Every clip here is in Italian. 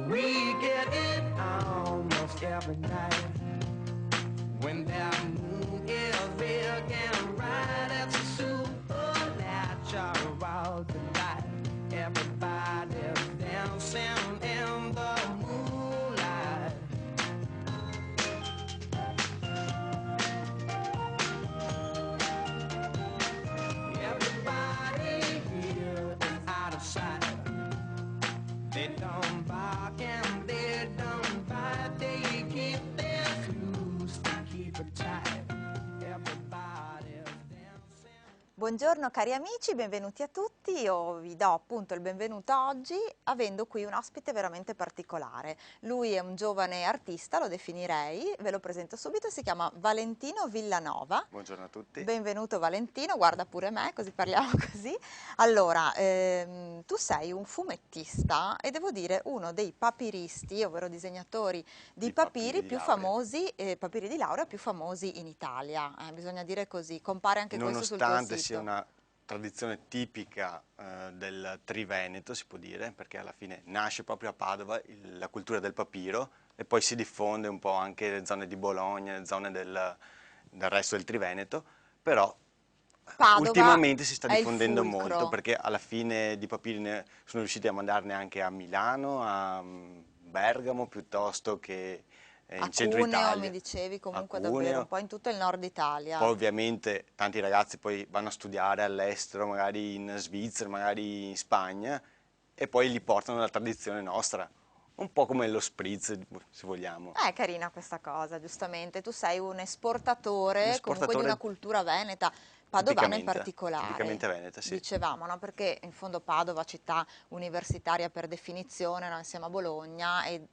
We get it almost every night. When that moon is big and bright, it's a supernatural delight. Everybody's dancing in the moonlight. Everybody here is out of sight. They don't bark and they don't bite. They keep their clues to keep it tight. Everybody's dancing. Buongiorno cari amici, benvenuti a tutti. Io vi do appunto il benvenuto oggi avendo qui un ospite veramente particolare. Lui è un giovane artista, lo definirei, ve lo presento subito, si chiama Valentino Villanova. Buongiorno a tutti. Benvenuto Valentino, guarda pure me, così parliamo così. Allora, tu sei un fumettista e devo dire uno dei papiristi, ovvero disegnatori di papiri più famosi, papiri di laurea più famosi in Italia, bisogna dire così, compare anche questo sul tuo Nonostante sito. sia una tradizione tipica del Triveneto, si può dire, perché alla fine nasce proprio a Padova la cultura del papiro e poi si diffonde un po' anche nelle zone di Bologna, nelle zone del resto del Triveneto, però Padova ultimamente si sta è il diffondendo fulcro. molto, perché alla fine di papiri sono riusciti a mandarne anche a Milano, a Bergamo, piuttosto che in centro Cuneo, Italia. mi dicevi, comunque A davvero Cuneo. un po' in tutto il nord Italia. Poi ovviamente tanti ragazzi poi vanno a studiare all'estero, magari in Svizzera, magari in Spagna, e poi li portano alla tradizione nostra, un po' come lo spritz, se vogliamo. È carina questa cosa, giustamente. Tu sei un esportatore, comunque di una cultura veneta, padovana in particolare. Tipicamente veneta, sì. Dicevamo, no? Perché in fondo Padova, città universitaria per definizione, no? Insieme a Bologna, e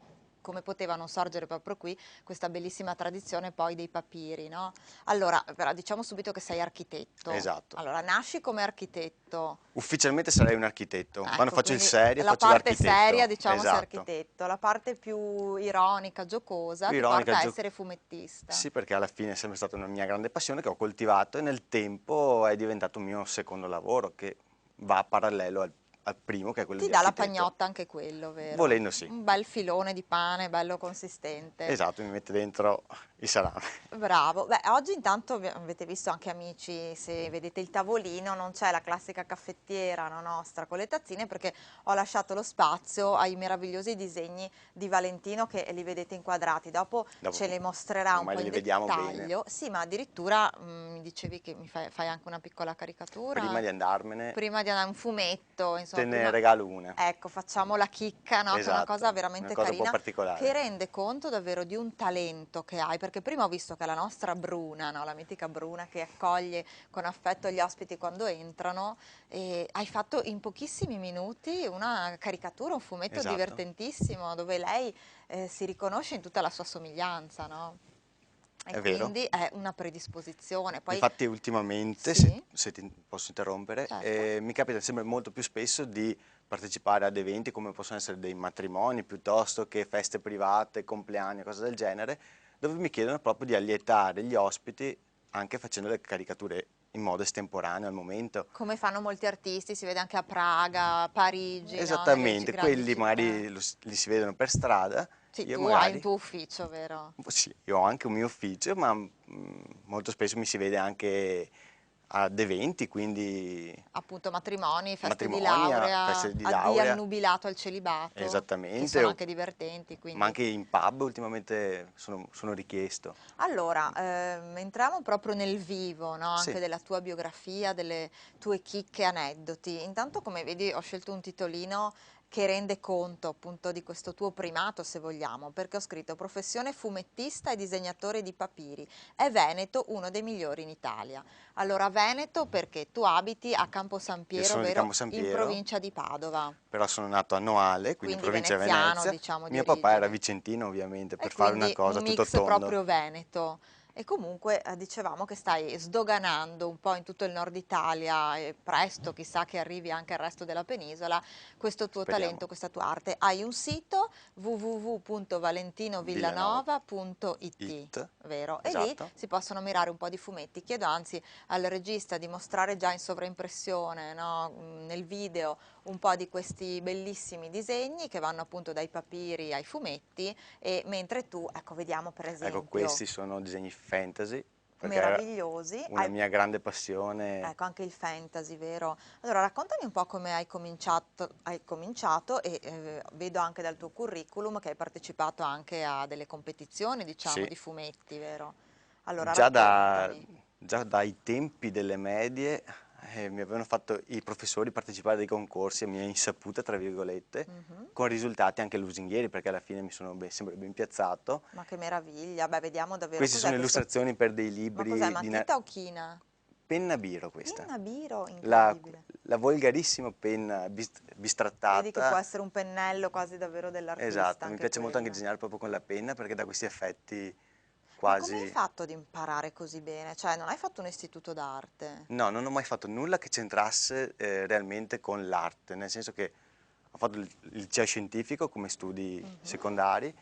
come poteva non sorgere proprio qui questa bellissima tradizione poi dei papiri, no? Allora, però diciamo subito che sei architetto. Esatto. Allora, nasci come architetto. Ufficialmente sarei un architetto, Ecco, quando faccio il quindi serio la faccio parte l'architetto. seria, diciamo, sei Esatto. architetto, la parte più ironica, giocosa, ti Ironica, porta a essere fumettista. Sì, perché alla fine è sempre stata una mia grande passione che ho coltivato e nel tempo è diventato un mio secondo lavoro che va parallelo al primo, che è quello Ti di dà la architetto. pagnotta anche quello, vero? Volendo sì. Un bel filone di pane, bello consistente. Esatto, mi mette dentro il salame. Bravo. Beh, oggi intanto avete visto anche amici, se vedete il tavolino, non c'è la classica caffettiera no, nostra con le tazzine perché ho lasciato lo spazio ai meravigliosi disegni di Valentino che li vedete inquadrati. Dopo ce li mostrerà un ormai po' in li vediamo dettaglio. Sì, ma addirittura mi dicevi che mi fai anche una piccola caricatura. Prima di andarmene, Prima di andare un fumetto, insomma. te ne prima- regalo una. Ecco, facciamo la chicca, no? Che è una Esatto, cosa veramente una cosa un po' carina, particolare. che rende conto davvero di un talento che hai, perché prima ho visto che la nostra Bruna, no? La mitica Bruna che accoglie con affetto gli ospiti quando entrano, e hai fatto in pochissimi minuti una caricatura, un fumetto Esatto. divertentissimo, dove lei si riconosce in tutta la sua somiglianza, no? E È vero. quindi è una predisposizione. Poi, Infatti ultimamente, Sì. se ti posso interrompere, Certo. mi capita sempre molto più spesso di partecipare ad eventi come possono essere dei matrimoni piuttosto che feste private, compleanni, cose del genere, dove mi chiedono proprio di allietare gli ospiti anche facendo le caricature in modo estemporaneo al momento. Come fanno molti artisti, si vede anche a Praga, a Parigi, no? Esattamente, Nelle grandi quelli città. magari li si vedono per strada. Sì, io tu hai magari, un tuo ufficio, vero? Sì, io ho anche un mio ufficio, ma molto spesso mi si vede anche ad eventi, quindi Appunto matrimoni, feste di matrimoni, laurea, feste di addio al laurea, nubilato, al celibato, che esattamente, sono anche divertenti. Quindi. ma anche in pub ultimamente sono richiesto. Allora, entriamo proprio nel vivo, no? Sì. Anche della tua biografia, delle tue chicche, aneddoti. Intanto, come vedi, ho scelto un titolino che rende conto appunto di questo tuo primato, se vogliamo, perché ho scritto professione fumettista e disegnatore di papiri. È Veneto uno dei migliori in Italia. Allora, Veneto perché tu abiti a Campo San Io Piero, sono di vero? Campo San In Piero, provincia di Padova. però sono nato a Noale, quindi provincia di Veneziano, Venezia. diciamo, di Mio papà era origine. vicentino ovviamente, per E fare una quindi cosa un tutto mix tondo. proprio veneto. E comunque dicevamo che stai sdoganando un po' in tutto il nord Italia e presto chissà che arrivi anche al resto della penisola questo tuo Speriamo. talento, questa tua arte. Hai un sito www.valentinovillanova.it, vero? E lì Esatto. si possono mirare un po' di fumetti. Chiedo anzi al regista di mostrare già in sovraimpressione, no, nel video un po' di questi bellissimi disegni che vanno appunto dai papiri ai fumetti, e mentre tu, ecco, vediamo per Ecco, esempio, questi sono disegni fantasy, perché è meravigliosi. una mia grande passione. Ecco, anche il fantasy, vero? Allora, raccontami un po' come hai cominciato e vedo anche dal tuo curriculum che hai partecipato anche a delle competizioni, diciamo, Sì, di fumetti, vero? Allora, già, raccontami. già dai tempi delle medie mi avevano fatto i professori partecipare a dei concorsi a mia insaputa, tra virgolette, Mhm. con risultati anche lusinghieri, perché alla fine mi sono sempre ben piazzato. Ma che meraviglia, beh, vediamo davvero Queste cos'è sono questo. illustrazioni per dei Ma cos'è, libri di matita o china? penna biro questa. Penna biro, La, incredibile. la volgarissima penna Vedi che può bistrattata. essere un pennello quasi davvero dell'artista, Esatto, mi anche piace molto anche quella. disegnare proprio con la penna perché dà questi effetti Ma come hai quasi. fatto ad imparare così bene? Cioè, non hai fatto un istituto d'arte? No, non ho mai fatto nulla che c'entrasse realmente con l'arte, nel senso che ho fatto il liceo scientifico come studi Mhm. secondari,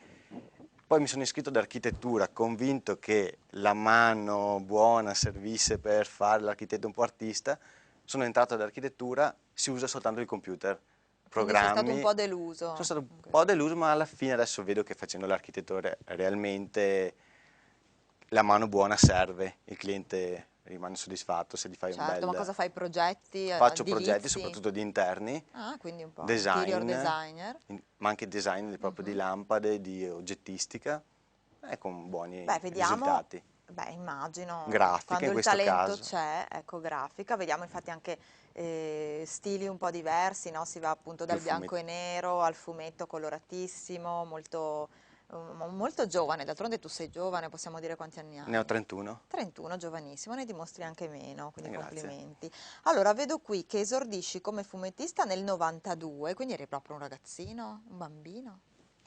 poi mi sono iscritto ad architettura, convinto che la mano buona servisse per fare l'architetto un po' artista, sono entrato ad architettura, si usa soltanto il computer, Quindi sei stato un programmi. po' deluso Sono stato un in po' questo. deluso, ma alla fine adesso vedo che facendo l'architetto realmente la mano buona serve, il cliente rimane soddisfatto se gli fai un Certo, ma bel. cosa fai? Progetti Faccio progetti edilizi? soprattutto di interni, Ah, quindi un po' interior design, designer. ma anche design proprio di Mhm. lampade, di oggettistica, e con Beh, buoni vediamo, risultati. beh, immagino, Grafica quando in il questo talento caso, c'è, ecco, grafica, vediamo infatti anche stili un po' diversi, no? Si va appunto più dal bianco fumetti. e nero al fumetto coloratissimo, molto, molto giovane, d'altronde tu sei giovane, possiamo dire quanti anni Ne ho hai? 31, 31, giovanissimo, ne dimostri anche meno, quindi grazie. complimenti. Allora, vedo qui che esordisci come fumettista nel 92, quindi eri proprio un ragazzino, un bambino.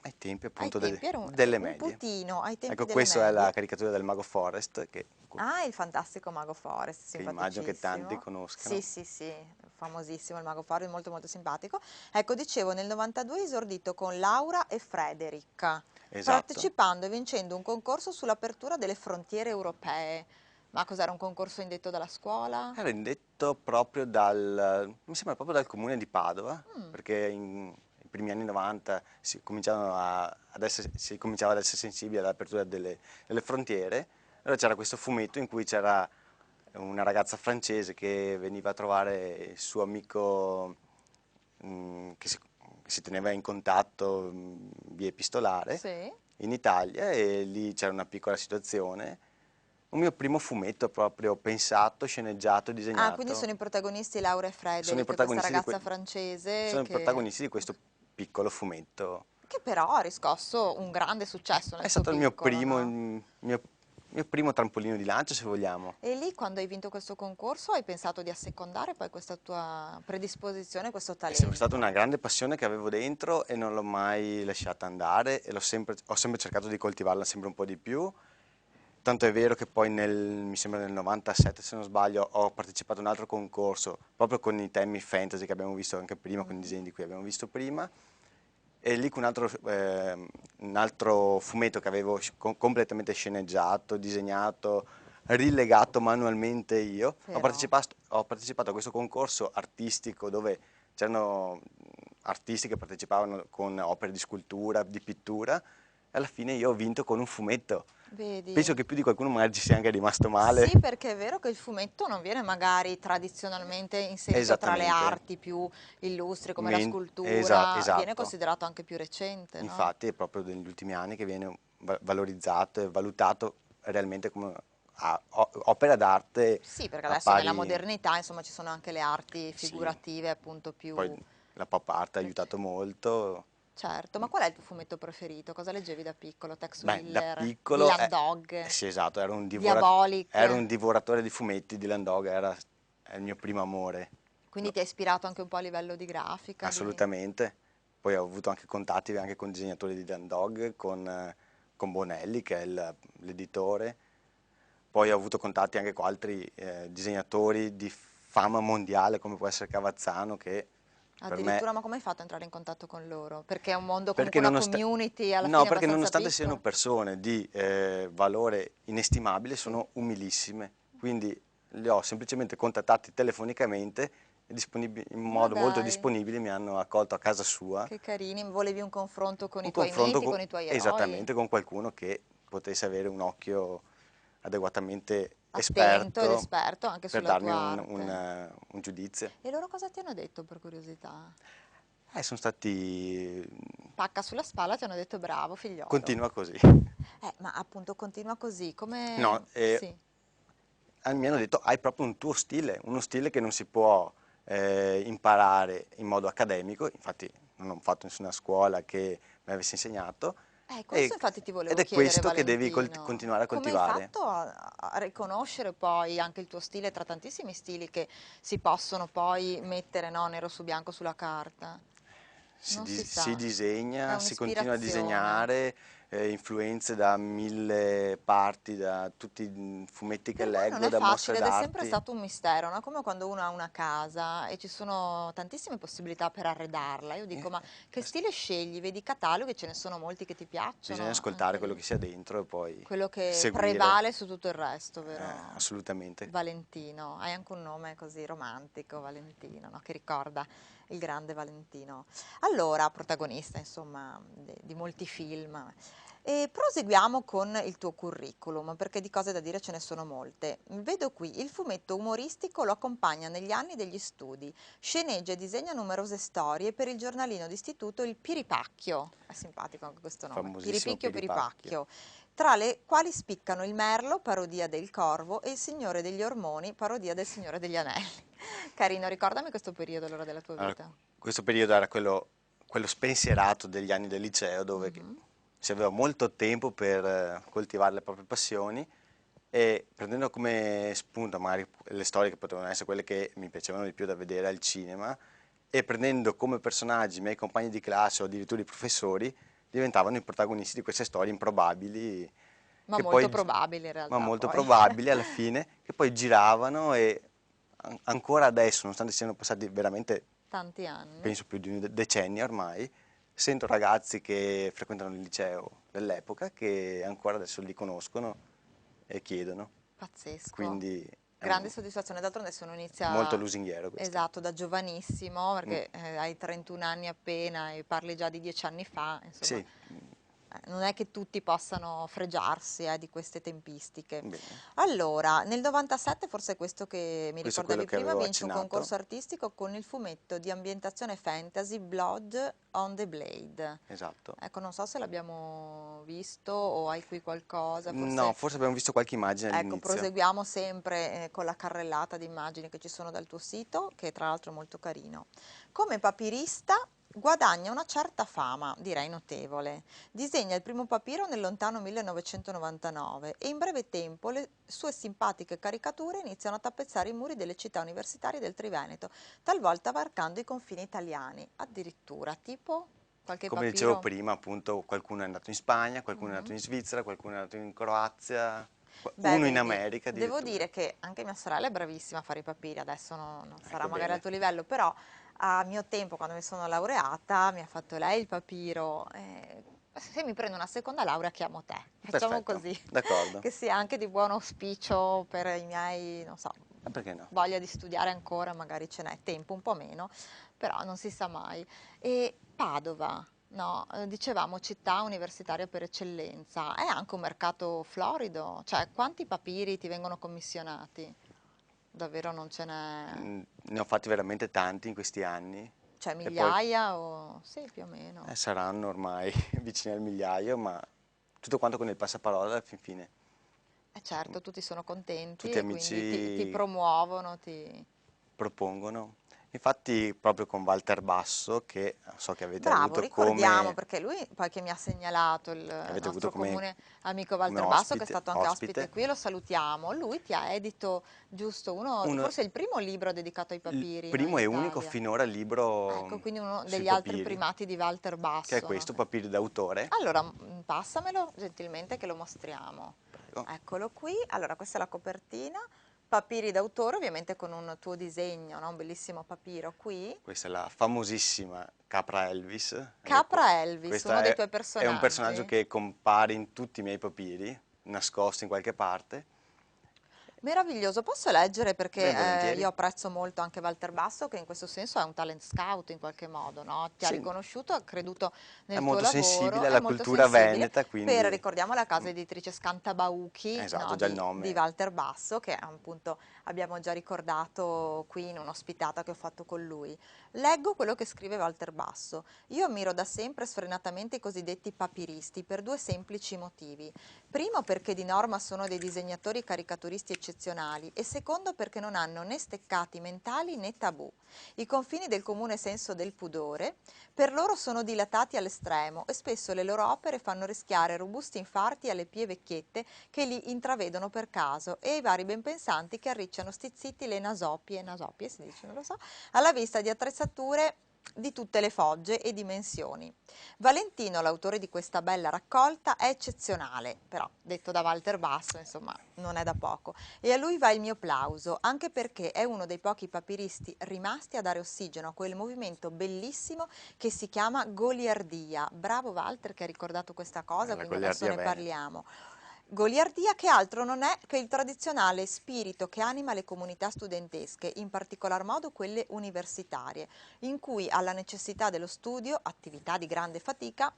Ai tempi Ai appunto tempi ero delle un medie. putino, ai tempi Ecco, delle questa è la medie. caricatura del Mago Forest Ah, il fantastico Mago Forest, che immagino che tanti simpaticissimo. Sì, conoscano. sì, sì, famosissimo il Mago Forest, molto molto simpatico. Ecco, dicevo, nel 92 esordito con Laura e Frederick, Esatto. partecipando e vincendo un concorso sull'apertura delle frontiere europee. Ma cos'era, un concorso indetto dalla scuola? Era indetto proprio mi sembra proprio dal comune di Padova, Mm, perché nei primi anni 90 si cominciava ad essere sensibili all'apertura delle frontiere. Allora c'era questo fumetto in cui c'era una ragazza francese che veniva a trovare il suo amico che si teneva in contatto via epistolare sì. in Italia, e lì c'era una piccola situazione. Un mio primo fumetto proprio pensato, sceneggiato, Ah, quindi disegnato. sono i protagonisti Laura e Sono i Frederick, questa protagonisti ragazza francese sono i che... protagonisti di questo piccolo fumetto. Che però ha riscosso un grande successo È nel suo stato il mio piccolo, primo, no? mio primo trampolino di lancio, se vogliamo. E lì, quando hai vinto questo concorso, hai pensato di assecondare poi questa tua predisposizione, questo È sempre stata una talento? grande passione che avevo dentro e non l'ho mai lasciata andare, e ho sempre cercato di coltivarla sempre un po' di più. Tanto è vero che poi mi sembra nel 97, se non sbaglio, ho partecipato a un altro concorso proprio con i temi fantasy che abbiamo visto anche prima, con i Mhm. disegni di cui abbiamo visto prima. E lì con un altro fumetto che avevo completamente sceneggiato, disegnato, rilegato manualmente io, Però, ho partecipato a questo concorso artistico dove c'erano artisti che partecipavano con opere di scultura, di pittura, e alla fine io ho vinto con un fumetto. Penso vedi? che più di qualcuno magari ci sia anche rimasto male. Sì, perché è vero che il fumetto non viene magari tradizionalmente inserito tra le Esattamente. arti più illustri come la scultura, viene Esatto. considerato anche più recente, no? Infatti è proprio negli ultimi anni che viene valorizzato e valutato realmente come opera d'arte Sì, perché a adesso nella pari. modernità, insomma, ci sono anche le arti Sì, figurative appunto poi più la pop art ha aiutato recenti. molto. Certo, ma qual è il tuo fumetto preferito? Cosa leggevi da piccolo? Tex Beh, da Willer, piccolo, Dylan Dog, sì, esatto, ero un Diabolic. divoratore di fumetti. Dylan Dog è il mio primo amore. Quindi No, ti ha ispirato anche un po' a livello di grafica, di... assolutamente. Poi ho avuto anche contatti anche con disegnatori di Dylan Dog, con Bonelli, che è l'editore. Poi ho avuto contatti anche con altri disegnatori di fama mondiale, come può essere Cavazzano, che per me. Addirittura, ma come hai fatto ad entrare in contatto con loro? Perché è un mondo, comunque Perché una nonost- community alla no, fine perché abbastanza nonostante siano piccola? persone di valore inestimabile, Sì. sono umilissime. Quindi li ho semplicemente contattati telefonicamente in Ma modo molto dai, disponibile mi hanno accolto a casa sua. che carini, volevi un confronto con Un i tuoi confronto miti, con i tuoi eroi, esattamente con qualcuno che potesse avere un occhio adeguatamente attento ed esperto esperto anche per sulla darmi tua arte. un giudizio. E loro cosa ti hanno detto per curiosità? Sono stati... Pacca sulla spalla ti hanno detto bravo figliolo. continua così. Ma appunto continua così, come... No, Sì. mi hanno detto hai proprio un tuo stile, uno stile che non si può imparare in modo accademico, infatti non ho fatto nessuna scuola che mi avesse insegnato, Questo infatti ti ed volevo è chiedere, questo che devi Valentino. continuare a Come hai coltivare. fatto a riconoscere poi anche il tuo stile tra tantissimi stili che si possono poi mettere, no, nero su bianco sulla carta? Non si Si sa, è disegna, si continua a un'ispirazione. disegnare, influenze da 1000 parti, da tutti i fumetti che Per me non leggo, è da mostre facile ed è sempre d'arte. stato un mistero, no? Come quando uno ha una casa e ci sono tantissime possibilità per arredarla. Io Eh, dico, ma che stile scegli? Vedi i cataloghi, ce ne sono molti che ti Bisogna piacciono, ascoltare anche quello lì. che sia dentro e poi Quello che seguire. prevale su tutto il resto, vero? Assolutamente. Valentino, hai anche un nome così romantico, Valentino, no? Che ricorda il grande Valentino. Allora, protagonista, insomma, di molti film. E proseguiamo con il tuo curriculum, perché di cose da dire ce ne sono molte. Vedo qui, il fumetto umoristico lo accompagna negli anni degli studi, sceneggia e disegna numerose storie per il giornalino d'istituto Il Piripacchio. È simpatico anche questo nome, Famosissimo Piripicchio Piripacchio. Piripacchio, tra le quali spiccano il Merlo, parodia del Corvo, e il Signore degli Ormoni, parodia del Signore degli Anelli. Carino, ricordami questo periodo allora della tua Allora, vita. questo periodo era quello spensierato degli anni del liceo, dove Mhm. si aveva molto tempo per coltivare le proprie passioni e prendendo come spunto magari le storie che potevano essere quelle che mi piacevano di più da vedere al cinema e prendendo come personaggi i miei compagni di classe o addirittura i professori, diventavano i protagonisti di queste storie improbabili Ma che molto poi, probabile in ma realtà molto poi. probabili alla fine, che poi giravano e ancora adesso, nonostante siano passati veramente, Tanti anni. penso più di un decennio ormai, sento ragazzi che frequentano il liceo dell'epoca che ancora adesso li conoscono e chiedono. Pazzesco. Quindi è Grande soddisfazione, d'altronde se uno molto inizia, lusinghiero questo. esatto, da giovanissimo, Mm, perché hai 31 anni appena e parli già di 10 anni fa, insomma, sì, non è che tutti possano fregiarsi di queste tempistiche. bene. Allora, nel 97, forse è questo che mi Questo è quello ricordavi che prima, avevo vince un accennato. concorso artistico con il fumetto di ambientazione fantasy Blood on the Blade. Esatto. Ecco, non so se l'abbiamo visto o hai qui qualcosa, No, forse. forse abbiamo visto qualche immagine Ecco, all'inizio. proseguiamo sempre con la carrellata di immagini che ci sono dal tuo sito, che tra l'altro è molto carino. Come papirista guadagna una certa fama, direi notevole. Disegna il primo papiro nel lontano 1999 e in breve tempo le sue simpatiche caricature iniziano a tappezzare i muri delle città universitarie del Triveneto, talvolta varcando i confini italiani. Addirittura, tipo qualche Come dicevo papiro? prima, appunto, qualcuno è andato in Spagna, qualcuno è Mhm. andato in Svizzera, qualcuno è andato in Croazia, Beh, uno in vedi, America devo addirittura. dire che anche mia sorella è bravissima a fare i papiri, adesso non sarà Ecco magari al bene, tuo livello, però a mio tempo, quando mi sono laureata, mi ha fatto lei il papiro. Se mi prendo una seconda laurea, chiamo te. Facciamo perfetto, così, d'accordo. che sia anche di buon auspicio per i miei, non so, Perché no? voglia di studiare ancora, magari ce n'è tempo un po' meno, però non si sa mai. E Padova, no, dicevamo città universitaria per eccellenza, è anche un mercato florido, cioè quanti papiri ti vengono commissionati? Davvero non ce n'è, Ne ho fatti veramente tanti in questi anni cioè e poi migliaia o sì, più o meno. saranno ormai vicini al migliaio, ma tutto quanto con il passaparola alla fin fine. Certo, tutti sono contenti Tutti e quindi ti amici promuovono, ti... propongono. Infatti proprio con Walter Basso, che so che Bravo, ricordiamo perché lui poi che mi ha segnalato il avete avuto nostro come, comune amico come Walter Basso, che è stato anche ospite ospite, qui, lo salutiamo. Lui ti ha edito, giusto, uno, forse il primo libro dedicato ai il papiri, no, primo in e unico Italia. finora Ecco, libro quindi uno sui degli altri papiri, primati di Walter che è Basso, no? questo, Papiri d'autore. Allora, passamelo gentilmente che lo mostriamo. Prego. Eccolo qui. Allora, questa è la copertina. Papiri d'autore, ovviamente con un tuo disegno, no? Un bellissimo papiro qui. Questa è la famosissima Capra Elvis. Capra Elvis, Questo uno dei tuoi è un personaggio personaggi. che compare in tutti i miei papiri, nascosto in qualche parte. Meraviglioso, posso leggere perché Ben volentieri. io apprezzo molto anche Walter Basso che in questo senso è un talent scout in qualche modo, no? Ti ha Sì, riconosciuto, ha creduto è nel tuo molto lavoro, sensibile è alla molto cultura sensibile veneta, per, quindi ricordiamo, la casa editrice Scantabauchi, esatto, no? già il Di nome. Walter Basso che appunto abbiamo già ricordato qui in un'ospitata che ho fatto con lui. Leggo quello che scrive Walter Basso. Io ammiro da sempre sfrenatamente i cosiddetti papiristi per due semplici motivi. Primo perché di norma sono dei disegnatori e caricaturisti eccezionali e secondo perché non hanno né steccati mentali né tabù. I confini del comune senso del pudore per loro sono dilatati all'estremo e spesso le loro opere fanno rischiare robusti infarti alle pie vecchiette che li intravedono per caso e ai vari benpensanti che arricciano stizziti le nasopie si dice, non lo so, alla vista di attrezzature di tutte le fogge e dimensioni. Valentino, l'autore di questa bella raccolta, è eccezionale, però detto da Walter Basso, insomma, non è da poco. E a lui va il mio plauso, anche perché è uno dei pochi papiristi rimasti a dare ossigeno a quel movimento bellissimo che si chiama goliardia. Bravo Walter che ha ricordato questa cosa, La quindi adesso goliardia ne veneta. parliamo. Goliardia che altro non è che il tradizionale spirito che anima le comunità studentesche, in particolar modo quelle universitarie, in cui alla necessità dello studio, attività di grande fatica,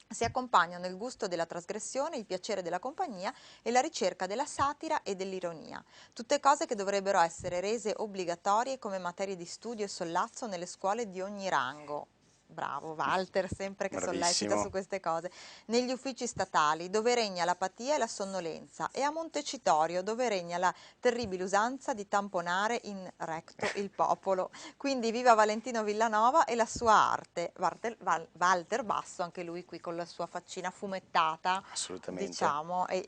si accompagnano il gusto della trasgressione, il piacere della compagnia e la ricerca della satira e dell'ironia. Tutte cose che dovrebbero essere rese obbligatorie come materie di studio e sollazzo nelle scuole di ogni rango. Bravo Walter, sempre che sollecita su Bravissimo. queste cose. Negli uffici statali, dove regna l'apatia e la sonnolenza, e a Montecitorio, dove regna la terribile usanza di tamponare in recto il popolo. Quindi viva Valentino Villanova e la sua arte. Walter Basso, anche lui qui con la sua faccina fumettata, Assolutamente. diciamo, e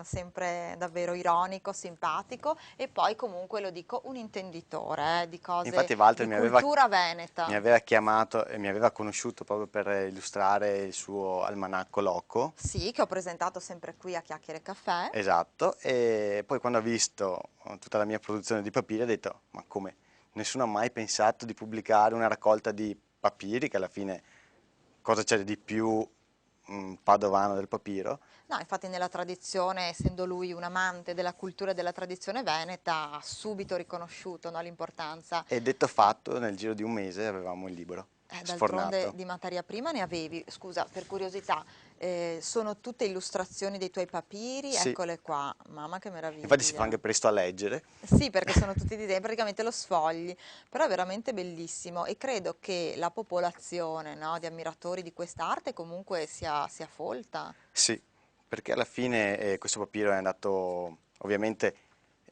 sempre davvero ironico, simpatico e poi comunque lo dico un intenditore di cose Infatti Walter di cultura mi veneta. aveva chiamato e mi aveva conosciuto proprio per illustrare il suo almanacco Loco. Sì, che ho presentato sempre qui a Chiacchiere Caffè. Esatto, e poi quando ha visto tutta la mia produzione di papiri ha detto, ma come? Nessuno ha mai pensato di pubblicare una raccolta di papiri, che alla fine cosa c'è di più padovano del papiro? No, infatti nella tradizione, essendo lui un amante della cultura e della tradizione veneta, ha subito riconosciuto, no, l'importanza. E detto fatto, nel giro di un mese avevamo il libro D'altronde sfornato. di materia prima ne avevi, scusa, per curiosità, sono tutte illustrazioni dei tuoi papiri? Sì, Eccole qua, mamma che infatti si fa meraviglia. anche presto a leggere. Sì, perché sono tutti disegni, praticamente lo sfogli, però è veramente bellissimo e credo che la popolazione, no, di ammiratori di questa arte comunque sia folta. Sì, perché alla fine questo papiro è andato ovviamente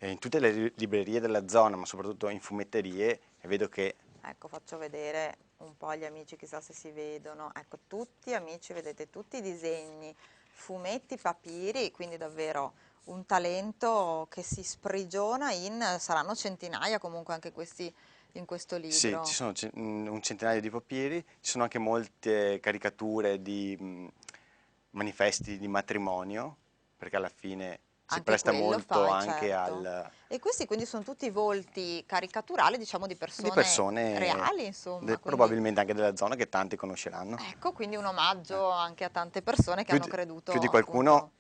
in tutte le librerie della zona, ma soprattutto in fumetterie, e vedo che Ecco, faccio vedere un po' agli amici, chissà se si vedono. Ecco, tutti amici, vedete tutti i disegni, fumetti, papiri, quindi davvero un talento che si sprigiona saranno centinaia comunque anche questi in questo sì, ci libro. sono un centinaio di papiri, ci sono anche molte caricature di manifesti di matrimonio, perché alla fine si Anche presta quello molto fai, anche certo. al, E questi quindi sono tutti volti caricaturali, diciamo, di di persone persone reali, insomma. Quindi, probabilmente anche della zona che tanti conosceranno. ecco, quindi un omaggio anche a tante persone che Più hanno di, più creduto, di appunto. qualcuno,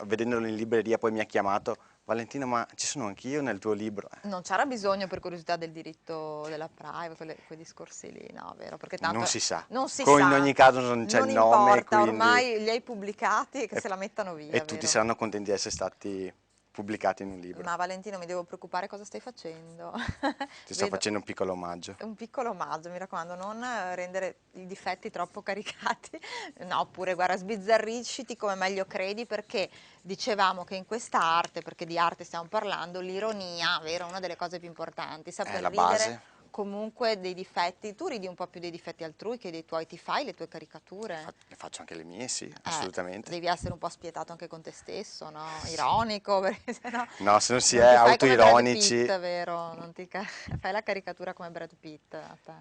vedendolo in libreria, poi mi ha chiamato, Valentino, ma ci sono anch'io nel tuo libro? Non c'era bisogno per curiosità del diritto della privacy, quei discorsi lì, no, vero? Perché Non tanto si sa. non si In sa, ogni caso non c'è il non nome, importa, quindi... ormai li hai pubblicati e che E, se la mettano e via, tutti vero? saranno contenti di essere stati pubblicati in un libro. Ma Valentino, mi devo preoccupare cosa stai facendo? Ti sto Vedo facendo un piccolo omaggio. un piccolo omaggio, mi raccomando, non rendere i difetti troppo caricati, no, oppure guarda, sbizzarrisciti come meglio credi, perché dicevamo che in questa arte, perché di arte stiamo parlando, l'ironia, vero, è una delle cose più importanti, È saper la ridere base. comunque dei difetti, tu ridi un po' più dei difetti altrui che dei tuoi, ti fai le tue caricature? Ne faccio anche le mie, sì, assolutamente. Devi essere un po' spietato anche con te stesso, no? Ironico, perché sennò No, se non si è non ti fai come Brad autoironici, Pitt, vero? Non ti fai la caricatura come Brad Pitt a te.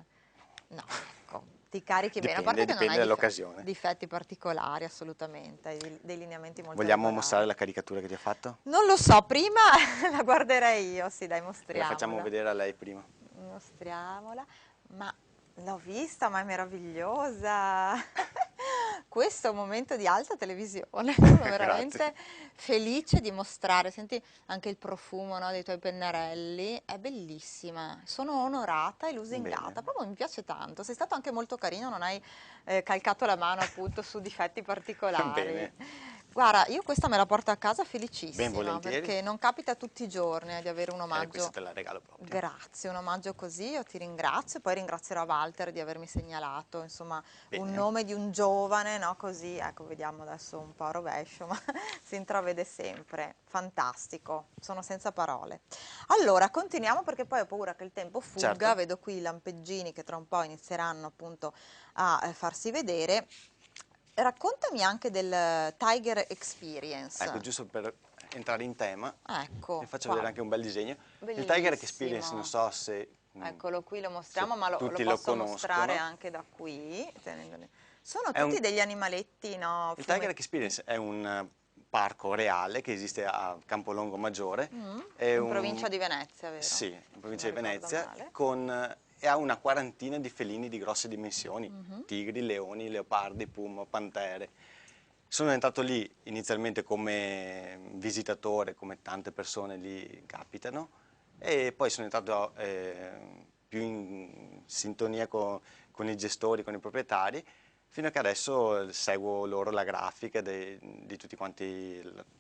No, ecco, ti carichi bene, a parte che non hai dipende dall'occasione. difetti particolari assolutamente, hai dei lineamenti molto Vogliamo mostrare regolari. la caricatura che ti ho fatto? Non lo so, prima la guarderei io, sì dai, La facciamo mostriamola. vedere a lei prima. Mostriamola, ma l'ho vista, ma è meravigliosa. questo è un momento di alta televisione, sono veramente felice di mostrare, senti anche il profumo, no, dei tuoi pennarelli, è bellissima, sono onorata e lusingata, Bene. proprio mi piace tanto, sei stato anche molto carino, non hai calcato la mano appunto su difetti particolari. Bene, Guarda, io questa me la porto a casa ben felicissima volentieri. perché non capita tutti i giorni di avere un Questa omaggio. te la regalo proprio. Grazie, un omaggio così, io ti ringrazio, poi ringrazierò Walter di avermi segnalato, insomma, un Bene. nome di un giovane, no? Così, ecco, vediamo adesso un po' a rovescio, ma si intravede sempre. Fantastico, sono senza parole. Allora, continuiamo perché poi ho paura che il tempo fugga, Certo. vedo qui i lampeggini che tra un po' inizieranno appunto a farsi vedere. Raccontami anche del Tiger Experience. Ecco, giusto per entrare in tema, Ecco, vi faccio qua. vedere anche un bel disegno. Il Tiger Experience, non Bellissimo. so se, Eccolo qui, lo se mostriamo, ma lo tutti lo posso mostrare conoscono. anche da qui. Sono È un- tutti degli animaletti, no? il Tiger Experience è un parco reale che esiste a Campolongo Maggiore. È In provincia di Venezia, vero? Sì, in provincia Non di ricordo Venezia, male. e ha una quarantina di felini di grosse dimensioni, Mhm. tigri, leoni, leopardi, puma, pantere. Sono entrato lì inizialmente come visitatore, come tante persone lì capitano, e poi sono entrato più in sintonia con i gestori, con i proprietari, fino a che adesso seguo loro la grafica di tutti quanti,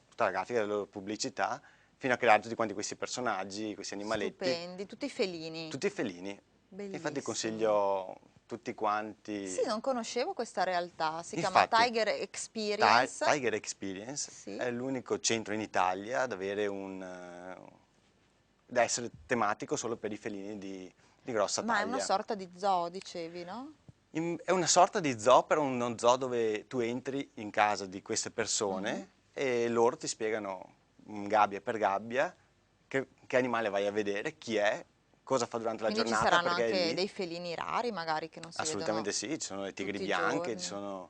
tutta la grafica delle loro pubblicità, fino a creare tutti quanti questi personaggi, questi animaletti, Stupendi, tutti felini. tutti felini. Infatti Bellissimi. consiglio tutti quanti. Sì, non conoscevo questa realtà, si chiama Infatti, Tiger Experience. Tiger Experience Sì. è l'unico centro in Italia ad avere da essere tematico solo per i felini di grossa Ma è una taglia. sorta di zoo, dicevi, no? È una sorta di zoo, però uno zoo dove tu entri in casa di queste Mhm. persone e loro ti spiegano gabbia per gabbia che animale vai a vedere, chi è, cosa fa durante la Quindi ci giornata, saranno perché è anche lì. dei felini rari, magari, che non si vedono Assolutamente sì, ci sono le tigri tutti i bianche, giorni.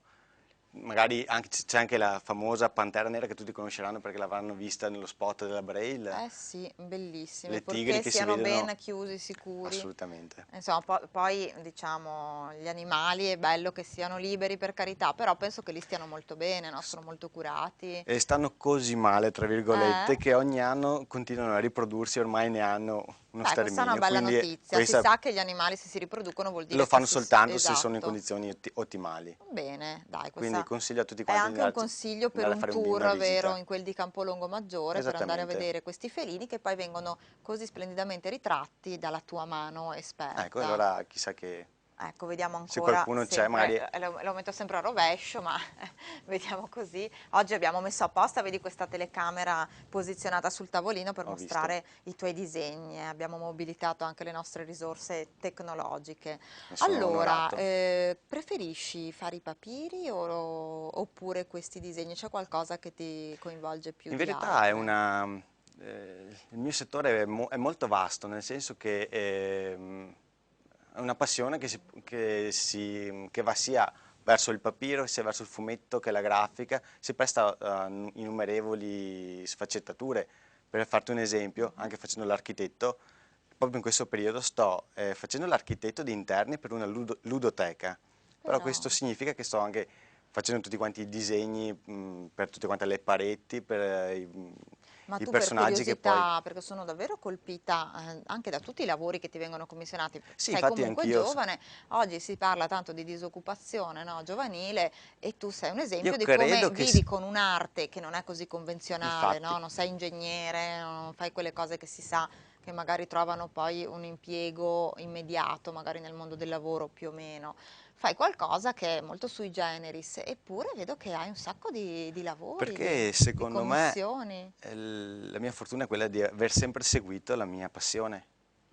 magari c'è anche la famosa pantera nera che tutti conosceranno perché l'avranno vista nello spot della Braille, Eh sì, bellissime, le tigri purché che si siano vedono ben chiusi, sicuri. assolutamente. Insomma, poi diciamo, gli animali è bello che siano liberi per carità, però penso che li stiano molto bene, no? Sono molto curati. E stanno così male, tra Eh? virgolette, che ogni anno continuano a riprodursi, ormai ne hanno uno Beh, questa è una sterminio, bella quindi notizia. Si questa sa che gli animali se si riproducono vuol lo dire che fanno soltanto se sono in Esatto. condizioni ottimali. Bene, dai, Quindi questa consiglio a tutti è quanti anche un consiglio per andare a un fare una tour, vero, visita. in quel di Campolongo Maggiore, per andare a Esattamente. vedere questi felini che poi vengono così splendidamente ritratti dalla tua mano Ecco, esperta. allora chissà che Ecco, vediamo se ancora qualcuno c'è, magari. sempre, lo metto sempre a rovescio, ma vediamo così. Oggi abbiamo messo apposta, vedi questa telecamera posizionata sul tavolino per Ho visto, mostrare i tuoi disegni. Abbiamo mobilitato anche le nostre risorse tecnologiche. ne sono Allora, onorato. preferisci fare i papiri oppure questi disegni? C'è qualcosa che ti coinvolge più In di verità altre? il mio settore è molto vasto, nel senso che è una passione che va sia verso il papiro, sia verso il fumetto che la grafica, si presta a innumerevoli sfaccettature. Per farti un esempio, Mhm. anche facendo l'architetto, proprio in questo periodo sto facendo l'architetto di interni per una ludoteca, però Però... questo significa che sto anche facendo tutti quanti i disegni per tutte quante le pareti, per Ma i tu per personaggi che poi. curiosità, perché sono davvero colpita anche da tutti i lavori che ti vengono commissionati, Sì, sei infatti comunque anch'io. giovane, oggi si parla tanto di disoccupazione, no, giovanile e tu sei un esempio Io di come credo che. vivi con un'arte che non è così convenzionale, Infatti. no? Non sei ingegnere, non fai quelle cose che si sa che magari trovano poi un impiego immediato, magari nel mondo del lavoro più o meno. Fai qualcosa che è molto sui generis, eppure vedo che hai un sacco di lavori, Perché di secondo me commissioni. la mia fortuna è quella di aver sempre seguito la mia passione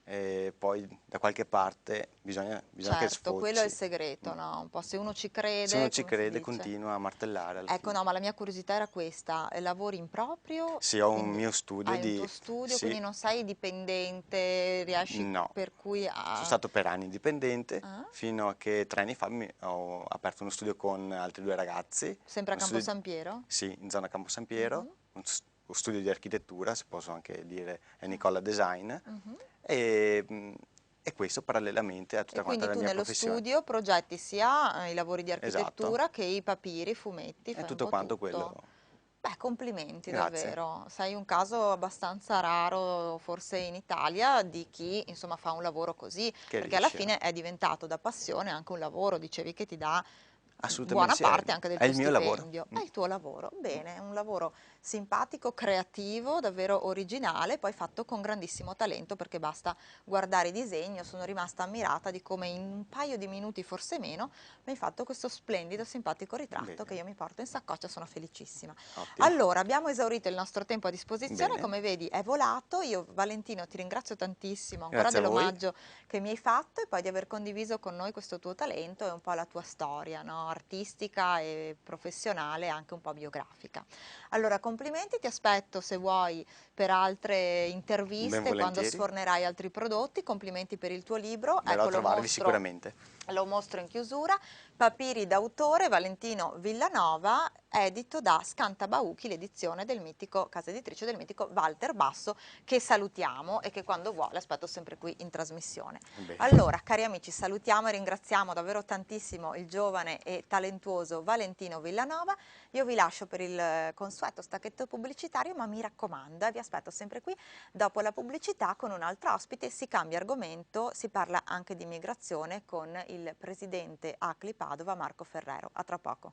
e poi da qualche parte bisogna che Certo, quello è il sfocci. segreto, Mm. no? Un po' se uno ci Se uno crede, ci come si crede dice. continua a martellare alla Ecco, fine. no, ma la mia curiosità era questa, lavori in proprio, Sì, ho un quindi mio studio hai un tuo di. studio, Sì, quindi non sei dipendente, riesci no. per cui Sono a... stato per anni dipendente Ah? fino a che 3 anni fa ho aperto uno studio con altri due ragazzi, Sempre a uno Campo studio, San Piero? sì, in zona Campo San Mhm, Piero, uno studio di architettura, se posso anche dire, è Nicola Design, mhm. e e questo parallelamente a tutta E quanta quindi la tu mia nello professione. studio progetti sia i lavori di Esatto, architettura che i papiri, i fumetti, è fai un tutto po' quanto quello. tutto. Beh, complimenti Grazie, davvero. Sei un caso abbastanza raro, forse in Italia, di chi insomma fa un lavoro così, che perché alla riesce. fine è diventato da passione anche un lavoro, dicevi che ti dà Assolutamente buona sì, parte anche del è tuo il mio lavoro. stipendio. È il tuo lavoro, bene, è un lavoro simpatico, creativo, davvero originale, poi fatto con grandissimo talento perché basta guardare i disegni. Io sono rimasta ammirata di come in un paio di minuti, forse meno, mi hai fatto questo splendido, simpatico ritratto che Bene, io mi porto in saccoccia, sono felicissima. ottimo, Allora, abbiamo esaurito il nostro tempo a disposizione, bene, come vedi è volato. Io Valentino ti ringrazio tantissimo ancora grazie a voi. dell'omaggio che mi hai fatto e poi di aver condiviso con noi questo tuo talento e un po' la tua storia, no? Artistica e professionale, anche un po' biografica. Allora, complimenti, ti aspetto se vuoi per altre Ben interviste, quando volentieri, sfornerai altri prodotti. Complimenti per il tuo libro, verrò a ecco trovarvi sicuramente. lo mostro in chiusura. Papiri d'autore, Valentino Villanova, edito da Scantabauchi, l'edizione del mitico, casa editrice del mitico Walter Basso, che salutiamo e che quando vuole aspetto sempre qui in trasmissione. Bene, Allora, cari amici, salutiamo e ringraziamo davvero tantissimo il giovane e talentuoso Valentino Villanova. Io vi lascio per il consueto stacchetto pubblicitario, ma mi raccomando, vi aspetto sempre qui dopo la pubblicità con un altro ospite. Si cambia argomento, si parla anche di migrazione con il presidente ACLI Padova, Marco Ferrero. A tra poco.